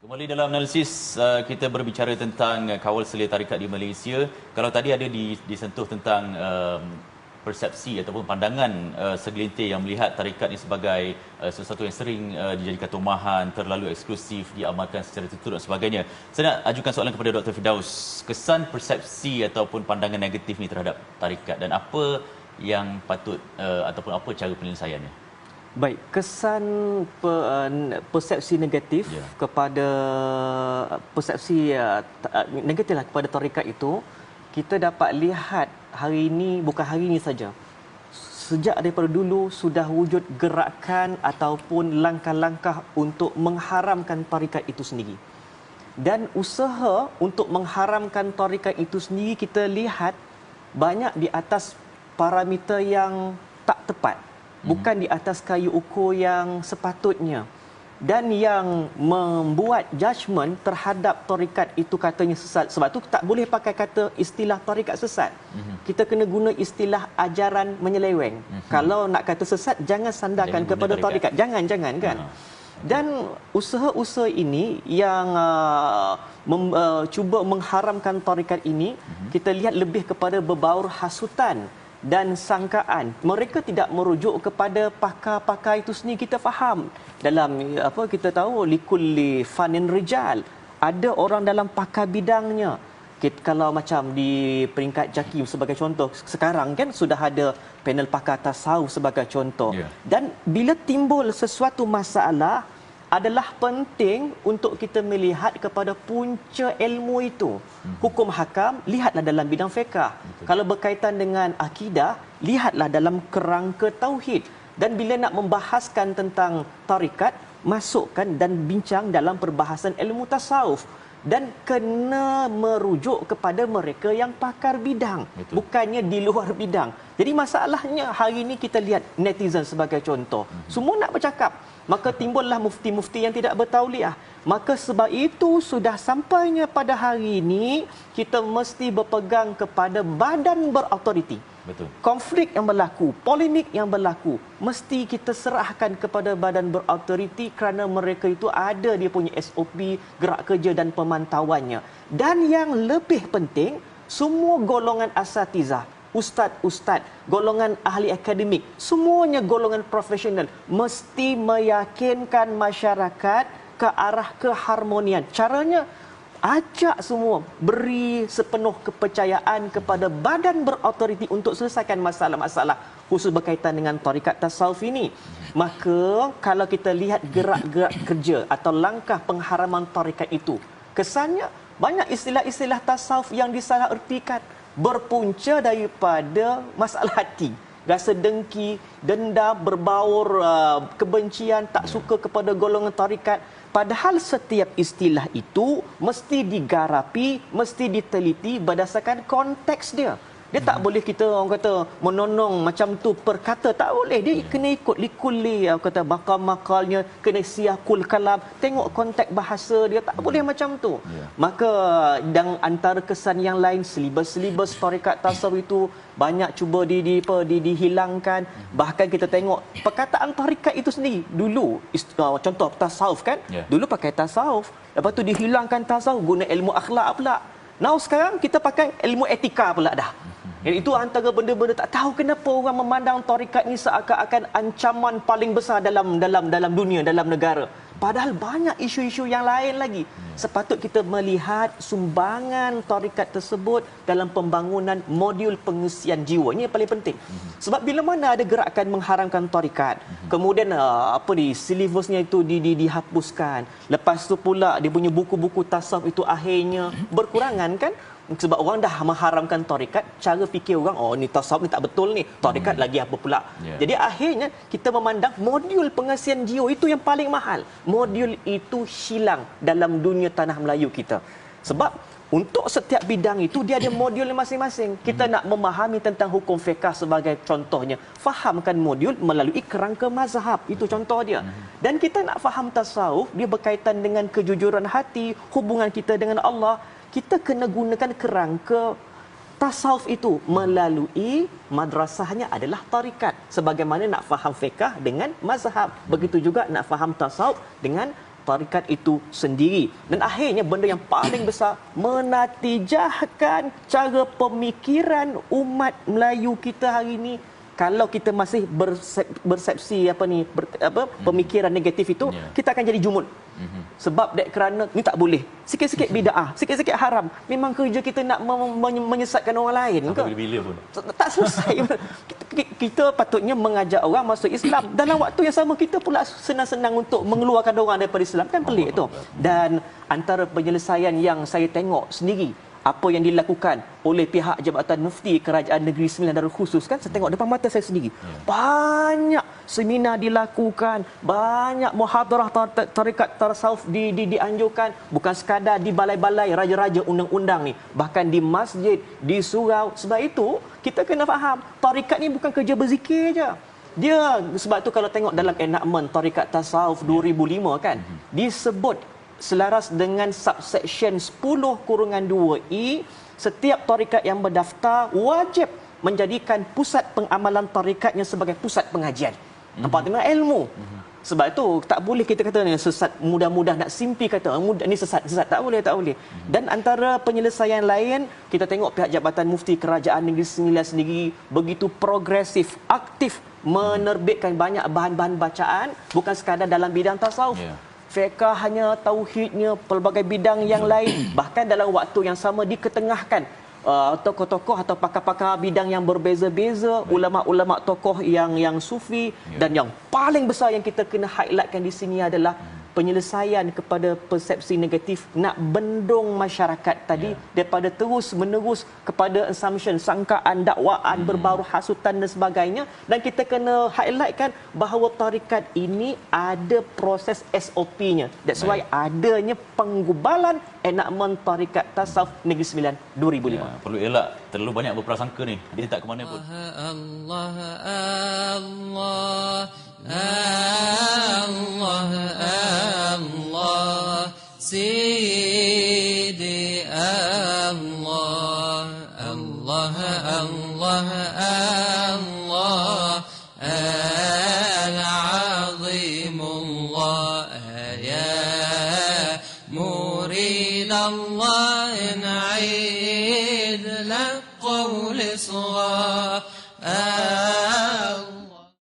Kembali dalam analisis kita berbicara tentang kawal selia tarikat di Malaysia. Kalau tadi ada disentuh tentang persepsi ataupun pandangan segelintir yang melihat tarikat ini sebagai sesuatu yang sering dijadikan tomahan, terlalu eksklusif, diamalkan secara tertutup dan sebagainya. Saya nak ajukan soalan kepada Dr. Firdaus. Kesan persepsi ataupun pandangan negatif ni terhadap tarikat dan apa yang patut ataupun apa cara penyelesaiannya? Baik, kesan persepsi negatif kepada persepsi negatif lah kepada tarikat itu, kita dapat lihat hari ini, bukan hari ini saja. Sejak daripada dulu sudah wujud gerakan ataupun langkah-langkah untuk mengharamkan tarikat itu sendiri. Dan usaha untuk mengharamkan tarikat itu sendiri kita lihat banyak di atas parameter yang tak tepat. Bukan di atas kayu ukur yang sepatutnya. Dan yang membuat judgement terhadap tarikat itu katanya sesat. Sebab tu tak boleh pakai kata istilah tarikat sesat. Kita kena guna istilah ajaran menyeleweng. Kalau nak kata sesat, jangan sandarkan kepada tarikat. Jangan kan. Dan usaha-usaha ini yang cuba mengharamkan tarikat ini, kita lihat lebih kepada berbaur hasutan dan sangkaan. Mereka tidak merujuk kepada pakar-pakar itu sendiri. Kita faham dalam apa kita tahu likulli fanin rijal, ada orang dalam pakar bidangnya. Kalau macam di peringkat JAKIM sebagai contoh, sekarang kan sudah ada panel pakar tasawuf sebagai contoh. Dan bila timbul sesuatu masalah, adalah penting untuk kita melihat kepada punca ilmu itu. Hukum hakam, lihatlah dalam bidang fiqh. Kalau berkaitan dengan akidah, lihatlah dalam kerangka tauhid. Dan bila nak membahaskan tentang tarikat, masukkan dan bincang dalam perbahasan ilmu tasawuf. Dan kena merujuk kepada mereka yang pakar bidang. Bukannya di luar bidang. Jadi masalahnya hari ini kita lihat netizen sebagai contoh. Semua nak bercakap. Maka timbullah mufti-mufti yang tidak bertauliah. Maka sebab itu sudah sampainya pada hari ini, kita mesti berpegang kepada badan berautoriti. Betul. Konflik yang berlaku, polemik yang berlaku, mesti kita serahkan kepada badan berautoriti kerana mereka itu ada dia punya SOP, gerak kerja dan pemantauannya. Dan yang lebih penting, semua golongan asatizah, ustaz-ustaz, golongan ahli akademik, semuanya golongan profesional mesti meyakinkan masyarakat ke arah keharmonian. Caranya ajak semua beri sepenuh kepercayaan kepada badan berautoriti untuk selesaikan masalah-masalah khusus berkaitan dengan tarikat tasawuf ini. Maka kalau kita lihat gerak-gerak kerja atau langkah pengharaman tarikat itu, kesannya banyak istilah-istilah tasawuf yang disalahertikan, berpunca daripada masalah hati, rasa dengki, dendam, berbaur kebencian, tak suka kepada golongan tarikat. Padahal setiap istilah itu mesti digarapi, mesti diteliti berdasarkan konteks dia. Dia tak boleh kita orang kata menonong macam tu perkata, tak boleh. Dia kena ikut likulli, kata bakal-makalnya, kena siakul kalam, tengok konteks bahasa dia, tak boleh macam tu. Maka dan antara kesan yang lain, selibas-selibas tarikat tasawuf itu banyak cuba dihilangkan. Bahkan kita tengok perkataan tarikat itu sendiri dulu, contoh tasawuf kan, dulu pakai tasawuf, lepas tu dihilangkan tasawuf, guna ilmu akhlak pula. Now sekarang kita pakai ilmu etika pula dah. Itu antara benda-benda tak tahu kenapa orang memandang tarikat ni seakan-akan ancaman paling besar dalam dunia, dalam negara. Padahal banyak isu-isu yang lain lagi. Sepatut kita melihat sumbangan tarikat tersebut dalam pembangunan modul pengisian jiwa. Ini yang paling penting. Sebab bila mana ada gerakan mengharamkan tarikat, kemudian silibusnya itu dihapuskan. Lepas tu pula dia punya buku-buku tasawuf itu akhirnya berkurangan kan? Sebab orang dah mengharamkan tarikat, cara fikir orang, oh ni tasawuf ni tak betul ni, tarikat lagi apa pula. Jadi akhirnya kita memandang modul pengasihan jiwa itu yang paling mahal. Modul itu hilang dalam dunia tanah Melayu kita. Sebab untuk setiap bidang itu dia ada modul masing-masing. Kita nak memahami tentang hukum fiqh sebagai contohnya, fahamkan modul melalui kerangka mazhab, itu contoh dia. Dan kita nak faham tasawuf, dia berkaitan dengan kejujuran hati, hubungan kita dengan Allah. Kita kena gunakan kerangka tasawuf itu melalui madrasahnya adalah tarikat. Sebagaimana nak faham fiqh dengan mazhab, begitu juga nak faham tasawuf dengan tarikat itu sendiri. Dan akhirnya benda yang paling besar, menatijahkan cara pemikiran umat Melayu kita hari ini. Kalau kita masih bersepsi pemikiran negatif itu, kita akan jadi jumud. Sebab kerana ni tak boleh. Sikit-sikit bid'ah, sikit-sikit haram. Memang kerja kita nak menyesatkan orang lain ke? Sampai bila pun. Tak selesai. Kita patutnya mengajak orang masuk Islam. Dalam waktu yang sama kita pula senang-senang untuk mengeluarkan orang daripada Islam. Kan pelik tu. Dan antara penyelesaian yang saya tengok sendiri, apa yang dilakukan oleh pihak Jabatan Mufti Kerajaan Negeri Sembilan Darul Khusus, kan saya tengok depan mata saya sendiri. Banyak seminar dilakukan, banyak muhadarah tarikat tasawuf dianjurkan, bukan sekadar di balai-balai raja-raja undang-undang ni, bahkan di masjid, di surau. Sebab itu kita kena faham, tarikat ni bukan kerja berzikir je. Dia sebab tu kalau tengok dalam enakmen tarikat tasawuf 2005 kan, disebut selaras dengan subsection 10-2E, setiap tarikat yang berdaftar wajib menjadikan pusat pengamalan tarikatnya sebagai pusat pengajian, tempat dengan ilmu. Sebab itu tak boleh kita kata ni sesat, mudah-mudah nak simpi kata ni sesat, tak boleh. Dan antara penyelesaian lain, kita tengok pihak Jabatan Mufti Kerajaan Negeri Sembilan sendiri begitu progresif, aktif menerbitkan banyak bahan-bahan bacaan, bukan sekadar dalam bidang tasawuf. Fiqh hanya, tauhidnya, pelbagai bidang yang lain. Bahkan dalam waktu yang sama diketengahkan tokoh-tokoh atau pakar-pakar bidang yang berbeza-beza, ulama-ulama tokoh yang sufi. Dan yang paling besar yang kita kena highlightkan di sini adalah penyelesaian kepada persepsi negatif, nak bendung masyarakat tadi daripada terus menerus kepada assumption, sangkaan, dakwaan, berbau hasutan dan sebagainya. Dan kita kena highlightkan bahawa tarikat ini ada proses SOP-nya. That's why adanya penggubalan enakmen tarikat tasawuf Negeri Sembilan 2005. Perlu elak, terlalu banyak berprasangka ni. Dia tak ke mana pun. Allah Allah Allah Allah Sidi Allah Allah Allah Allah Al-Azim Allah Ya Murid Allah Na'im